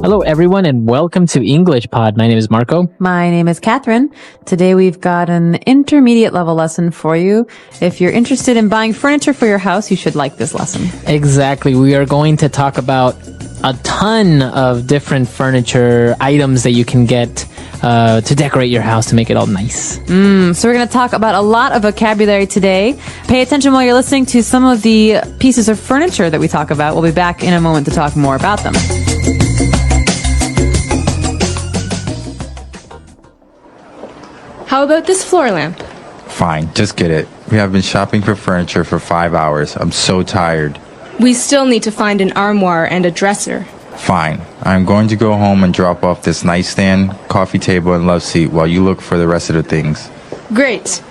Hello, everyone, and welcome to English Pod. My name is Marco. My name is Catherine. Today we've got an intermediate level lesson for you. If you're interested in buying furniture for your house, you should like this lesson. Exactly. We are going to talk about a ton of different furniture items that you can get to decorate your house to make it all nice. So we're going to talk about a lot of vocabulary today. Pay attention while you're listening to some of the pieces of furniture that we talk about. We'll be back in a moment to talk more about them. How about this floor lamp? Fine, just get it. We have been shopping for furniture for 5 hours. I'm so tired. We still need to find an armoire and a dresser. Fine. I'm going to go home and drop off this nightstand, coffee table, and love seat while you look for the rest of the things. Great.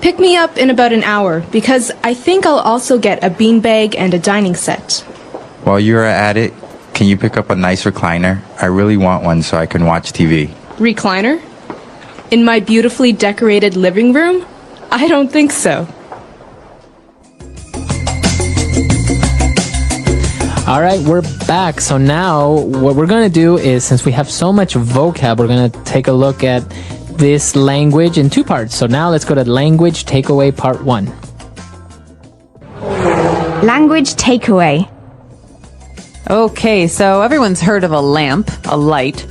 Pick me up in about an hour, because I think I'll also get a beanbag and a dining set. While you're at it, can you pick up a nice recliner? I really want one so I can watch TV. Recliner? In my beautifully decorated living room? I don't think so. All right, we're back. So now what we're going to do is, since we have so much vocab, we're going to take a look at this language in two parts. So now let's go to language takeaway part 1. Language takeaway. Okay, so everyone's heard of a lamp, a light.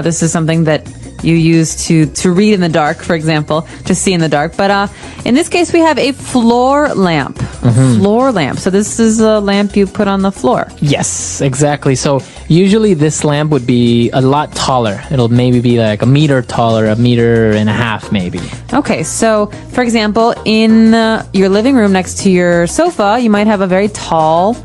This is something that you use to read in the dark, for example, to see in the dark. But in this case, we have a floor lamp. Floor lamp. So this is a lamp you put on the floor. Yes, exactly. So usually this lamp would be a lot taller. It'll maybe be like a meter taller, 1.5 meters maybe. Okay, so for example, in your living room next to your sofa, you might have a very tall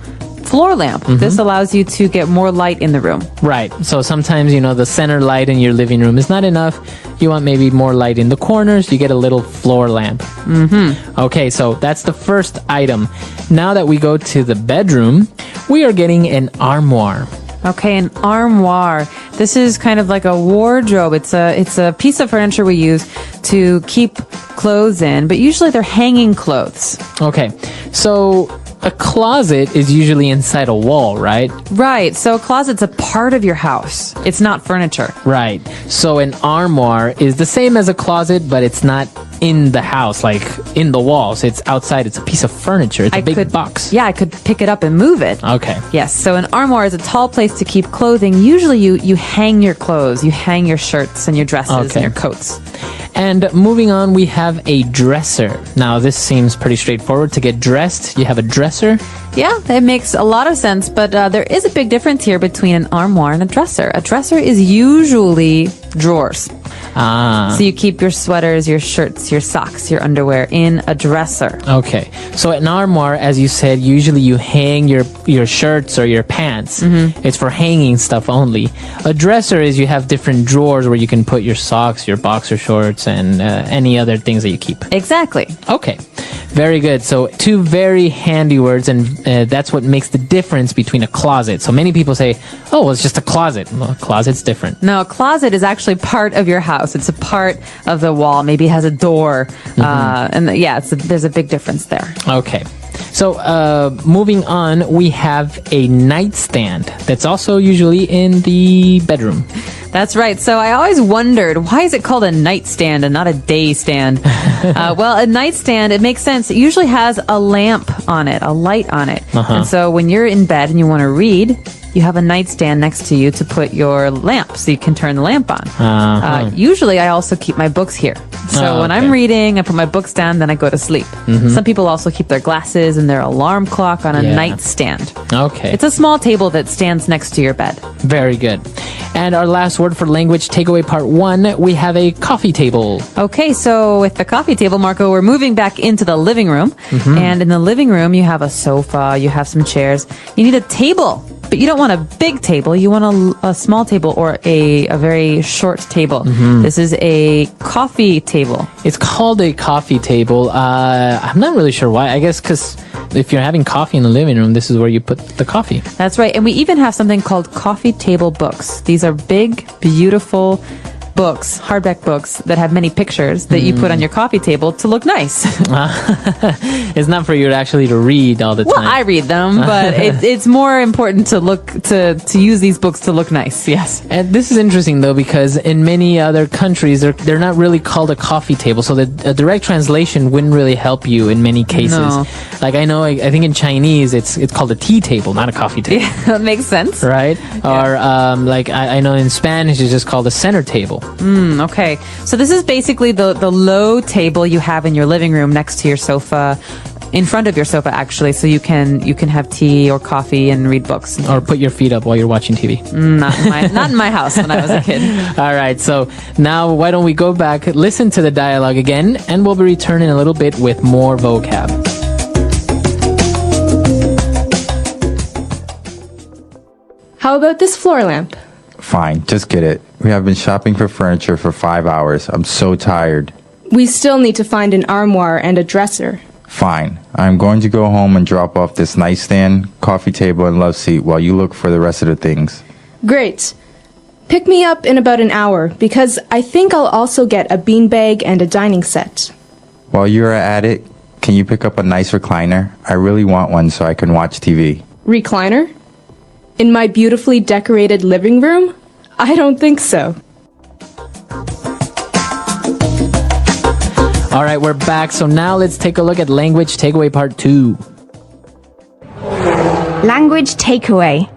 floor lamp. This allows you to get more light in the room. Right. So sometimes, the center light in your living room is not enough. You want maybe more light in the corners. You get a little floor lamp. Okay, so that's the first item. Now that we go to the bedroom, we are getting an armoire. Okay, an armoire. This is kind of like a wardrobe. It's a piece of furniture we use to keep clothes in, but usually they're hanging clothes. Okay, so a closet is usually inside a wall, right? Right. So a closet's a part of your house. It's not furniture. Right. So an armoire is the same as a closet, but it's not in the house, like in the walls. It's outside. It's a piece of furniture. It's a big box. Yeah, I could pick it up and move it. Okay. Yes. So an armoire is a tall place to keep clothing. Usually you hang your clothes. You hang your shirts and your dresses and your coats. And moving on, we have a dresser. Now, this seems pretty straightforward. To get dressed, you have a dresser. Yeah, that makes a lot of sense, but there is a big difference here between an armoire and a dresser. A dresser is usually drawers. So you keep your sweaters, your shirts, your socks, your underwear in a dresser. Okay. So an armoire, as you said, usually you hang your shirts or your pants. It's for hanging stuff only. A dresser is you have different drawers where you can put your socks, your boxer shorts, and any other things that you keep. Exactly. Okay. Very good. So two very handy words, and that's what makes the difference between a closet. So many people say, oh, well, it's just a closet. Well, a closet's different. No, a closet is actually part of your house. It's a part of the wall. Maybe it has a door. There's a big difference there. Okay. So moving on, we have a nightstand that's also usually in the bedroom. That's right. So I always wondered, why is it called a nightstand and not a day stand? Well, a nightstand, it makes sense. It usually has a lamp on it, a light on it. And so when you're in bed and you want to read, you have a nightstand next to you to put your lamp so you can turn the lamp on. Usually I also keep my books here. So when I'm reading, I put my books down, then I go to sleep. Some people also keep their glasses and their alarm clock on a nightstand. Okay. It's a small table that stands next to your bed. Very good. And our last word for language takeaway part 1, we have a coffee table. Okay, so with the coffee table, Marco, we're moving back into the living room. And in the living room, you have a sofa, you have some chairs. You need a table. But you don't want a big table. You want a small table or a very short table. This is a coffee table. It's called a coffee table. I'm not really sure why. I guess because if you're having coffee in the living room, this is where you put the coffee. That's right. And we even have something called coffee table books. These are big, beautiful books, hardback books that have many pictures that you put on your coffee table to look nice. It's not for you to read all the time. Well, I read them, but it's more important to use these books to look nice. Yes. And this is interesting though, because in many other countries, they're not really called a coffee table, so a direct translation wouldn't really help you in many cases. No. Like I think in Chinese it's called a tea table, not a coffee table. Yeah, that makes sense. Right? Or like I know in Spanish it's just called a center table. Okay. So this is basically the low table you have in your living room next to your sofa, in front of your sofa actually, so you can have tea or coffee and read books. Or put your feet up while you're watching TV. Not in my house when I was a kid. All right, so now why don't we go back, listen to the dialogue again, and we'll be returning a little bit with more vocab. How about this floor lamp? Fine, just get it. We have been shopping for furniture for 5 hours. I'm so tired. We still need to find an armoire and a dresser. Fine. I'm going to go home and drop off this nightstand, coffee table, and love seat while you look for the rest of the things. Great. Pick me up in about an hour, because I think I'll also get a beanbag and a dining set. While you're at it, can you pick up a nice recliner? I really want one so I can watch TV. Recliner? In my beautifully decorated living room? I don't think so. All right, we're back. So now let's take a look at language takeaway part 2. Language takeaway.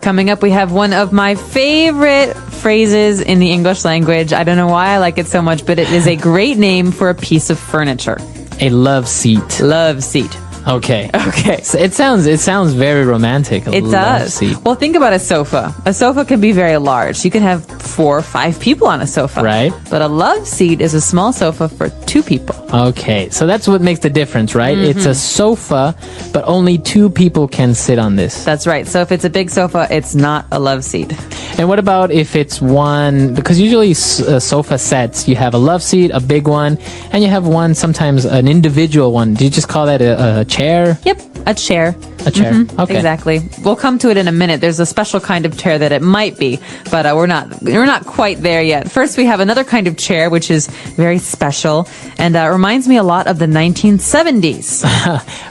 Coming up, we have one of my favorite phrases in the English language. I don't know why I like it so much, but it is a great name for a piece of furniture. A love seat. Love seat. Okay. Okay. So it sounds very romantic. It does. Seat. Well, think about a sofa. A sofa can be very large. You can have 4 or 5 people on a sofa. Right. But a love seat is a small sofa for 2 people. Okay. So that's what makes the difference, right? It's a sofa, but only 2 people can sit on this. That's right. So if it's a big sofa, it's not a love seat. And what about if it's one, because usually sofa sets, you have a love seat, a big one, and you have one, sometimes an individual one. Do you just call that a chair? Yep, a chair. A chair. Okay. Exactly. We'll come to it in a minute. There's a special kind of chair that it might be, but we're not quite there yet. First, we have another kind of chair, which is very special and reminds me a lot of the 1970s.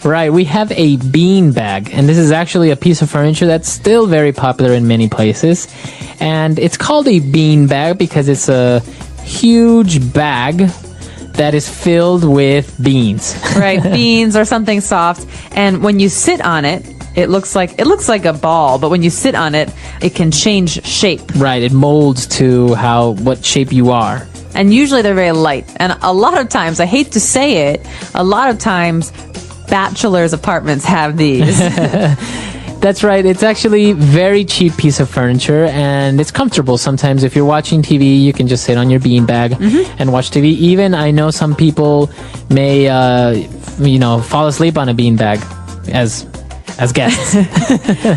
Right. We have a bean bag, and this is actually a piece of furniture that's still very popular in many places. And it's called a bean bag because it's a huge bag that is filled with beans. Right, beans or something soft. And when you sit on it, it looks like a ball, but when you sit on it, it can change shape. Right, it molds to what shape you are. And usually they're very light. And a lot of times, I hate to say it, a lot of times bachelors' apartments have these. That's right. It's actually very cheap piece of furniture, and it's comfortable. Sometimes if you're watching TV, you can just sit on your beanbag and watch TV. Even I know some people may, fall asleep on a beanbag as guests.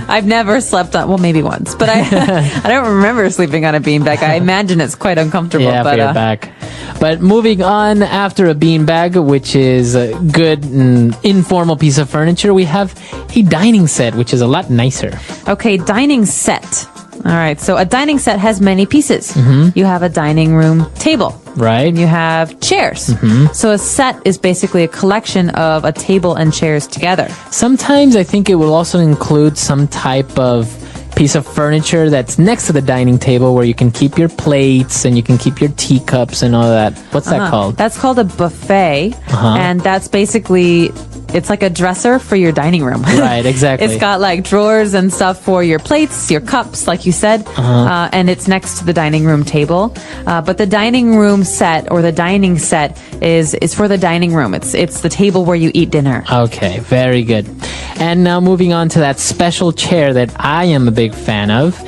I've never slept on, well, maybe once, but I don't remember sleeping on a beanbag. I imagine it's quite uncomfortable. Yeah, for your back. But moving on, after a beanbag, which is a good and informal piece of furniture, we have a dining set, which is a lot nicer. Okay, dining set. All right, so a dining set has many pieces. You have a dining room table. Right. And you have chairs. So a set is basically a collection of a table and chairs together. Sometimes I think it will also include some type of piece of furniture that's next to the dining table where you can keep your plates and you can keep your teacups and all that. What's that called? That's called a buffet. And that's basically, it's like a dresser for your dining room. Right, exactly. It's got like drawers and stuff for your plates, your cups, like you said. And it's next to the dining room table. But the dining room set or the dining set is for the dining room. It's the table where you eat dinner. Okay, very good. And now moving on to that special chair that I am a big fan of.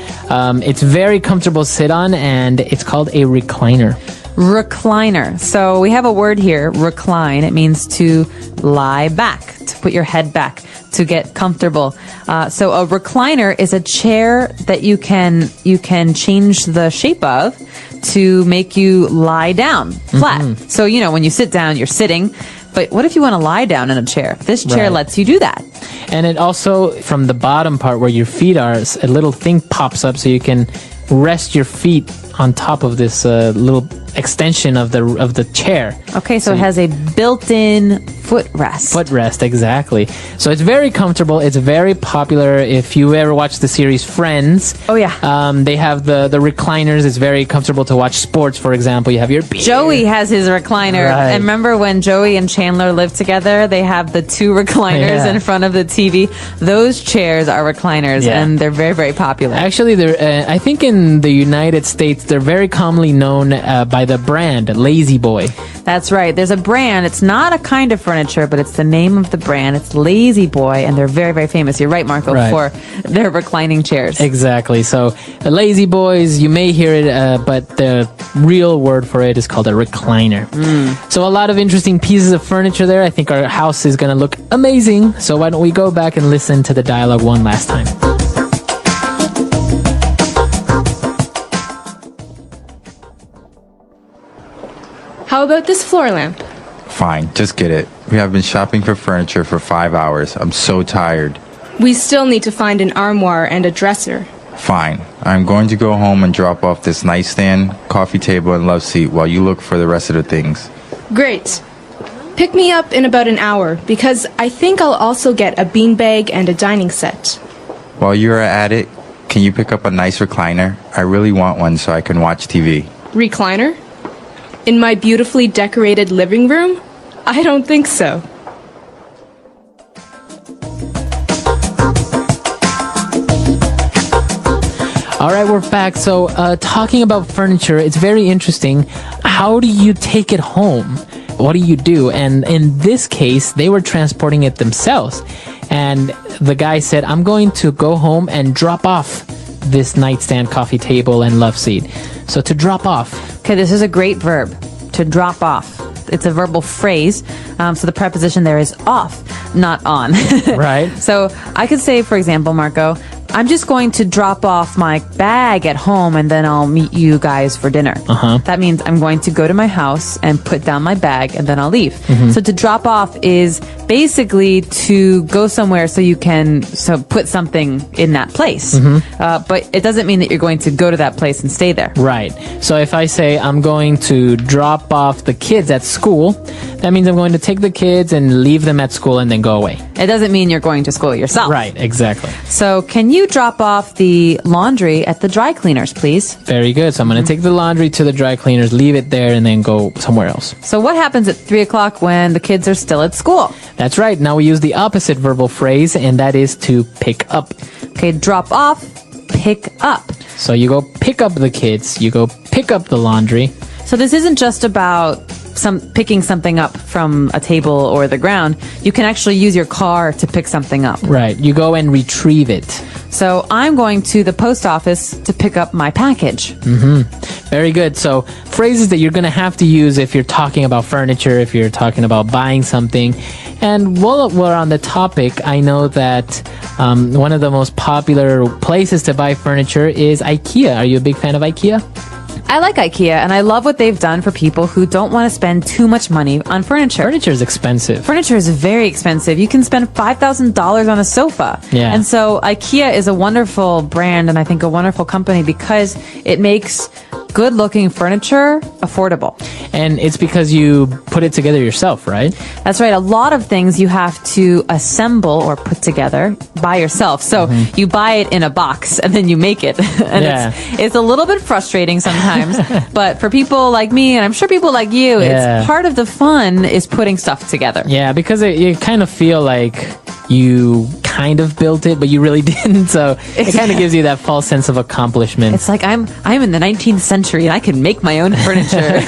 It's very comfortable to sit on, and it's called a recliner. Recliner. So we have a word here, recline. It means to lie back, to put your head back, to get comfortable. So a recliner is a chair that you can change the shape of to make you lie down flat. So, when you sit down, you're sitting. But what if you want to lie down in a chair? This chair lets you do that. And it also, from the bottom part where your feet are, a little thing pops up so you can rest your feet on top of this little extension of the chair. Okay, so it has a built-in footrest. Footrest, exactly. So it's very comfortable. It's very popular. If you ever watch the series Friends, Oh, yeah. they have the recliners. It's very comfortable to watch sports. For example, you have your beer. Joey has his recliner. Right. And remember when Joey and Chandler lived together? They have the two recliners Yeah. in front of the TV. Those chairs are recliners, Yeah. and they're very, very popular. Actually, I think in the United States, they're very commonly known by the brand Lazy Boy. That's right. There's a brand. It's not a kind of furniture, but it's the name of the brand. It's Lazy Boy, and they're very, very famous. You're right, Marco, Right. for their reclining chairs. Exactly. So the Lazy Boys, you may hear it, but the real word for it is called a recliner. So a lot of interesting pieces of furniture there. I think our house is going to look amazing. So why don't we go back and listen to the dialogue one last time. How about this floor lamp? Fine, just get it. We have been shopping for furniture for 5 hours. I'm so tired. We still need to find an armoire and a dresser. Fine. I'm going to go home and drop off this nightstand, coffee table, and love seat while you look for the rest of the things. Great. Pick me up in about an hour, because I think I'll also get a beanbag and a dining set. While you're at it, can you pick up a nice recliner? I really want one so I can watch TV. Recliner? In my beautifully decorated living room? I don't think so. All right, we're back. So talking about furniture, it's very interesting. How do you take it home? What do you do? And in this case, they were transporting it themselves. And the guy said, I'm going to go home and drop off this nightstand, coffee table, and love seat. So to drop off. Okay, this is a great verb, to drop off. It's a verbal phrase, so the preposition there is off, not on. Right. So I could say, for example, Marco, I'm just going to drop off my bag at home and then I'll meet you guys for dinner. That means I'm going to go to my house and put down my bag and then I'll leave. So to drop off is basically to go somewhere so you can put something in that place. But it doesn't mean that you're going to go to that place and stay there. Right. So if I say I'm going to drop off the kids at school, that means I'm going to take the kids and leave them at school and then go away. It doesn't mean you're going to school yourself. Right, exactly. So can you drop off the laundry at the dry cleaners, please? Very good. So I'm going to take the laundry to the dry cleaners, leave it there, and then go somewhere else. So what happens at 3 o'clock when the kids are still at school? That's right. Now we use the opposite verbal phrase, and that is to pick up. Okay, drop off, pick up. So you go pick up the kids, you go pick up the laundry. So this isn't just about picking something up from a table or the ground. You can actually use your car to pick something up. Right. You go and retrieve it. So I'm going to the post office to pick up my package. Very good. So phrases that you're going to have to use if you're talking about furniture, if you're talking about buying something. And while we're on the topic, I know that one of the most popular places to buy furniture is IKEA. Are you a big fan of IKEA? I like IKEA, and I love what they've done for people who don't want to spend too much money on furniture. Furniture is expensive. Furniture is very expensive. You can spend $5,000 on a sofa. Yeah. And so IKEA is a wonderful brand and I think a wonderful company because it makes good looking furniture affordable. And it's because you put it together yourself, right? That's right. A lot of things you have to assemble or put together by yourself. So you buy it in a box and then you make it. And Yeah. it's a little bit frustrating sometimes. But for people like me, and I'm sure people like you, Yeah. it's part of the fun is putting stuff together. Yeah, because you kind of feel like you kind of built it, but you really didn't. So it kind of gives you that false sense of accomplishment. It's like I'm in the 19th century and I can make my own furniture.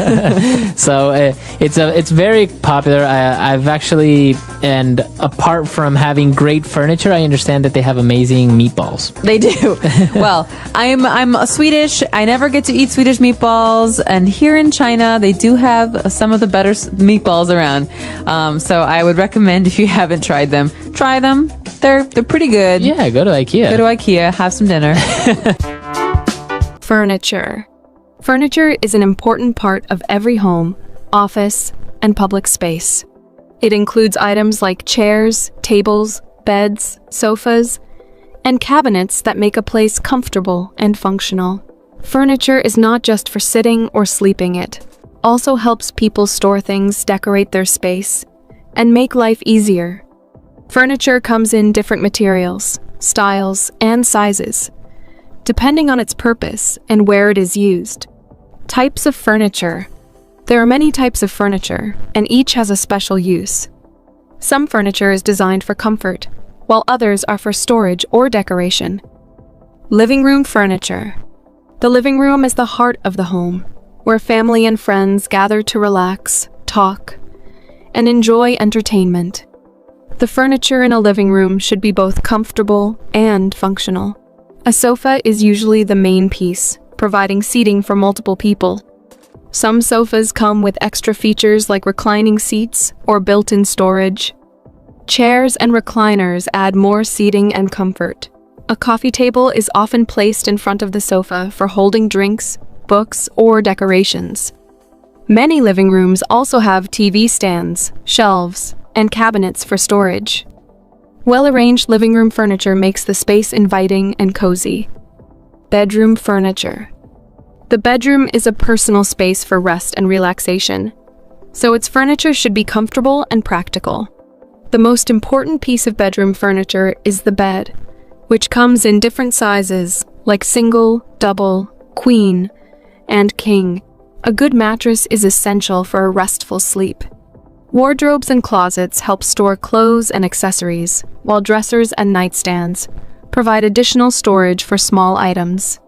So it's very popular. I've actually, and apart from having great furniture, I understand that they have amazing meatballs. They do. Well, I'm Swedish. I never get to eat Swedish meatballs, and here in China, they do have some of the better meatballs around. So I would recommend if you haven't tried them, try them. They're pretty good. Yeah, go to IKEA. Go to IKEA, have some dinner. Furniture. Furniture is an important part of every home, office, and public space. It includes items like chairs, tables, beds, sofas, and cabinets that make a place comfortable and functional. Furniture is not just for sitting or sleeping, it also helps people store things, decorate their space, and make life easier. Furniture comes in different materials, styles, and sizes, depending on its purpose and where it is used. Types of furniture. There are many types of furniture, and each has a special use. Some furniture is designed for comfort, while others are for storage or decoration. Living room furniture. The living room is the heart of the home, where family and friends gather to relax, talk, and enjoy entertainment. The furniture in a living room should be both comfortable and functional. A sofa is usually the main piece, providing seating for multiple people. Some sofas come with extra features like reclining seats or built-in storage. Chairs and recliners add more seating and comfort. A coffee table is often placed in front of the sofa for holding drinks, books, or decorations. Many living rooms also have TV stands, shelves, and cabinets for storage. Well-arranged living room furniture makes the space inviting and cozy. Bedroom furniture. The bedroom is a personal space for rest and relaxation, so its furniture should be comfortable and practical. The most important piece of bedroom furniture is the bed, which comes in different sizes like single, double, queen, and king. A good mattress is essential for a restful sleep. Wardrobes and closets help store clothes and accessories, while dressers and nightstands provide additional storage for small items.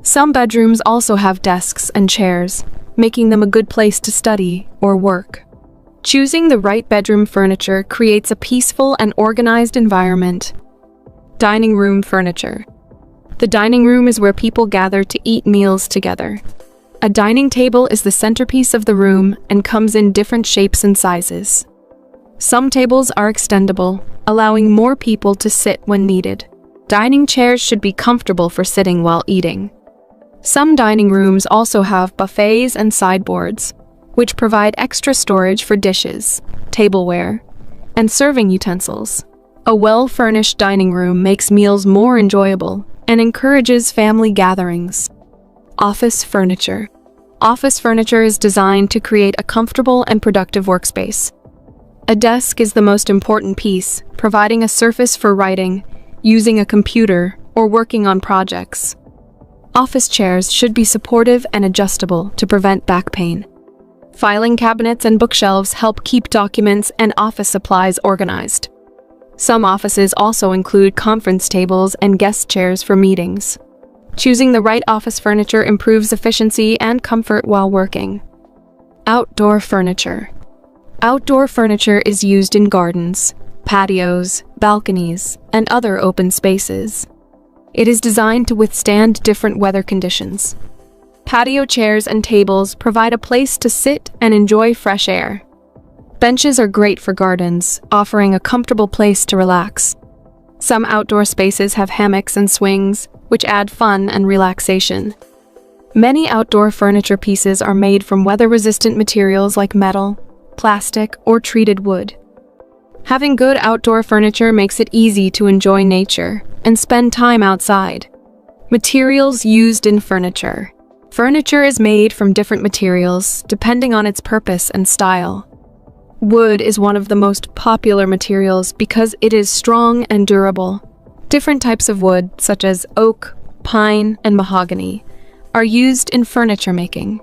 Some bedrooms also have desks and chairs, making them a good place to study or work. Choosing the right bedroom furniture creates a peaceful and organized environment. Dining room furniture. The dining room is where people gather to eat meals together. A dining table is the centerpiece of the room and comes in different shapes and sizes. Some tables are extendable, allowing more people to sit when needed. Dining chairs should be comfortable for sitting while eating. Some dining rooms also have buffets and sideboards, which provide extra storage for dishes, tableware, and serving utensils. A well-furnished dining room makes meals more enjoyable and encourages family gatherings. Office furniture. Office furniture is designed to create a comfortable and productive workspace. A desk is the most important piece, providing a surface for writing, using a computer, or working on projects. Office chairs should be supportive and adjustable to prevent back pain. Filing cabinets and bookshelves help keep documents and office supplies organized. Some offices also include conference tables and guest chairs for meetings. Choosing the right office furniture improves efficiency and comfort while working. Outdoor furniture. Outdoor furniture is used in gardens, patios, balconies, and other open spaces. It is designed to withstand different weather conditions. Patio chairs and tables provide a place to sit and enjoy fresh air. Benches are great for gardens, offering a comfortable place to relax. Some outdoor spaces have hammocks and swings, which add fun and relaxation. Many outdoor furniture pieces are made from weather-resistant materials like metal, plastic, or treated wood. Having good outdoor furniture makes it easy to enjoy nature and spend time outside. Materials used in furniture. Furniture is made from different materials depending on its purpose and style. Wood is one of the most popular materials because it is strong and durable. Different types of wood, such as oak, pine, and mahogany, are used in furniture making.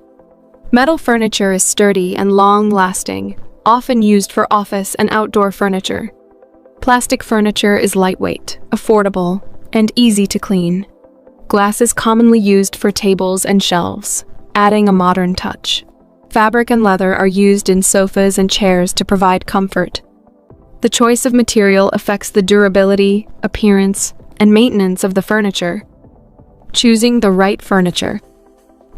Metal furniture is sturdy and long-lasting, often used for office and outdoor furniture. Plastic furniture is lightweight, affordable, and easy to clean. Glass is commonly used for tables and shelves, adding a modern touch. Fabric and leather are used in sofas and chairs to provide comfort. The choice of material affects the durability, appearance, and maintenance of the furniture. Choosing the right furniture.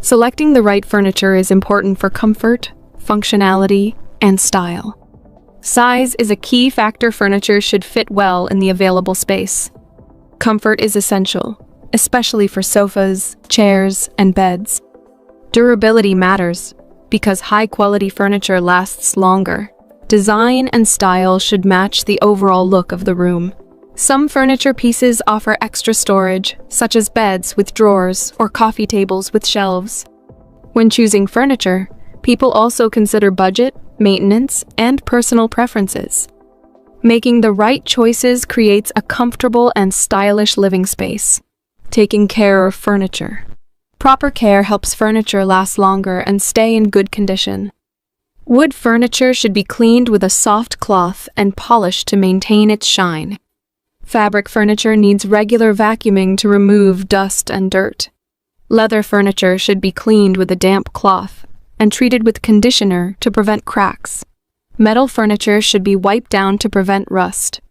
Selecting the right furniture is important for comfort, functionality, and style. Size is a key factor. Furniture should fit well in the available space. Comfort is essential, especially for sofas, chairs, and beds. Durability matters because high-quality furniture lasts longer. Design and style should match the overall look of the room. Some furniture pieces offer extra storage, such as beds with drawers or coffee tables with shelves. When choosing furniture, people also consider budget, maintenance, and personal preferences. Making the right choices creates a comfortable and stylish living space. Taking care of furniture. Proper care helps furniture last longer and stay in good condition. Wood furniture should be cleaned with a soft cloth and polished to maintain its shine. Fabric furniture needs regular vacuuming to remove dust and dirt. Leather furniture should be cleaned with a damp cloth and treated with conditioner to prevent cracks. Metal furniture should be wiped down to prevent rust.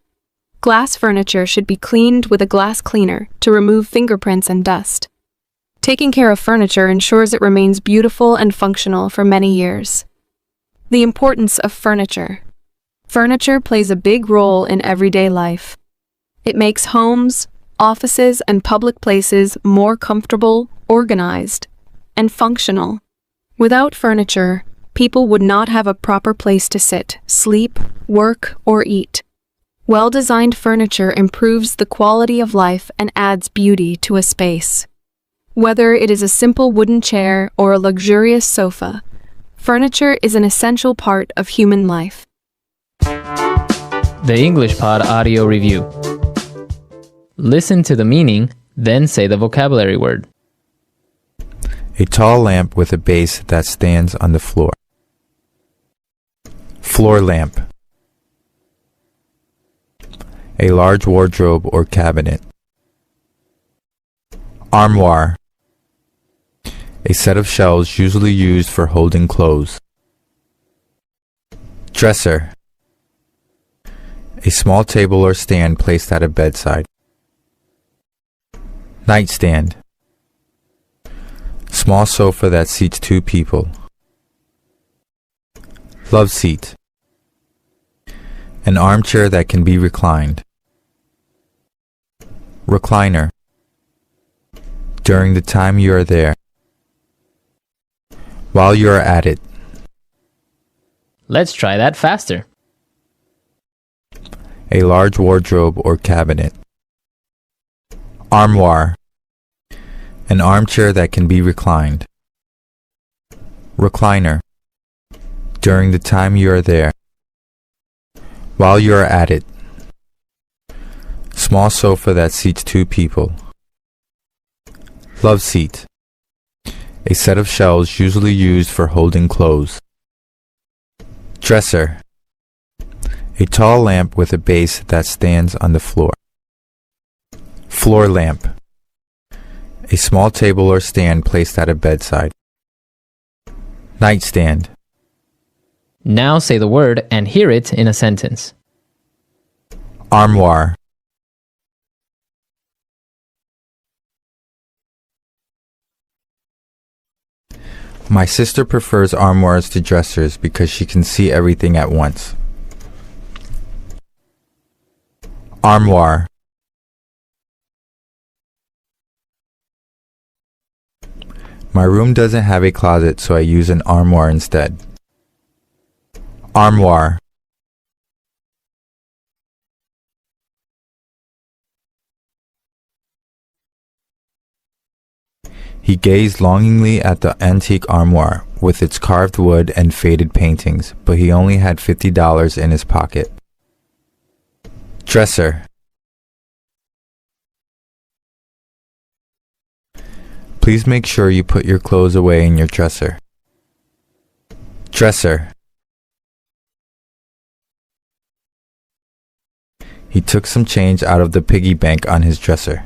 Glass furniture should be cleaned with a glass cleaner to remove fingerprints and dust. Taking care of furniture ensures it remains beautiful and functional for many years. The importance of furniture. Furniture plays a big role in everyday life. It makes homes, offices, and public places more comfortable, organized, and functional. Without furniture, people would not have a proper place to sit, sleep, work, or eat. Well-designed furniture improves the quality of life and adds beauty to a space. Whether it is a simple wooden chair or a luxurious sofa, furniture is an essential part of human life. The English Pod Audio Review. Listen to the meaning, then say the vocabulary word. A tall lamp with a base that stands on the floor. Floor lamp. A large wardrobe or cabinet. Armoire. A set of shelves usually used for holding clothes. Dresser. A small table or stand placed at a bedside. Nightstand. Small sofa that seats two people. Love seat. An armchair that can be reclined. Recliner. During the time you are there. While you are at it. Let's try that faster. A large wardrobe or cabinet. Armoire. An armchair that can be reclined. Recliner. During the time you are there. While you are at it. Small sofa that seats two people. Love seat. A set of shelves usually used for holding clothes. Dresser. A tall lamp with a base that stands on the floor. Floor lamp. A small table or stand placed at a bedside. Nightstand. Now say the word and hear it in a sentence. Armoire. My sister prefers armoires to dressers because she can see everything at once. Armoire. My room doesn't have a closet, so I use an armoire instead. Armoire. He gazed longingly at the antique armoire with its carved wood and faded paintings, but he only had $50 in his pocket. Dresser. Please make sure you put your clothes away in your dresser. Dresser. He took some change out of the piggy bank on his dresser.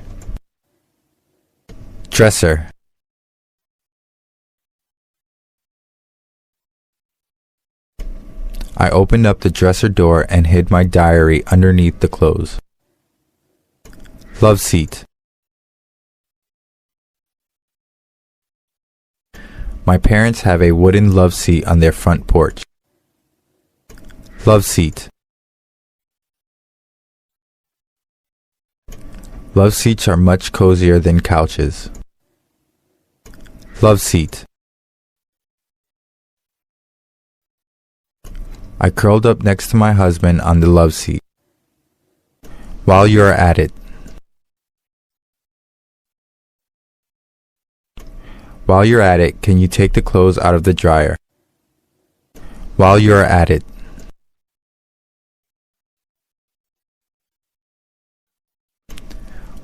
Dresser. I opened up the dresser door and hid my diary underneath the clothes. Love seat. My parents have a wooden love seat on their front porch. Love seat. Love seats are much cozier than couches. Love seat. I curled up next to my husband on the love seat. While you are at it. While you're at it, can you take the clothes out of the dryer? While you are at it.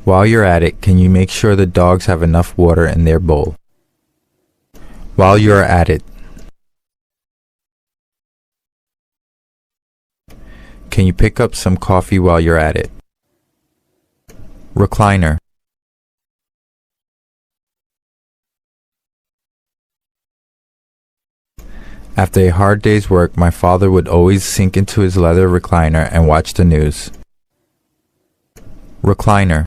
While you're at it, can you make sure the dogs have enough water in their bowl? While you are at it. Can you pick up some coffee while you're at it? Recliner. After a hard day's work, my father would always sink into his leather recliner and watch the news. Recliner.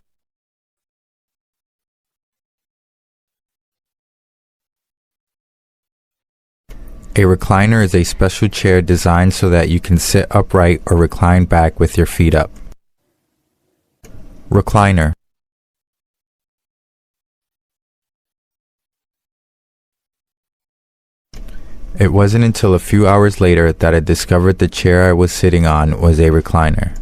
A recliner is a special chair designed so that you can sit upright or recline back with your feet up. Recliner. It wasn't until a few hours later that I discovered the chair I was sitting on was a recliner.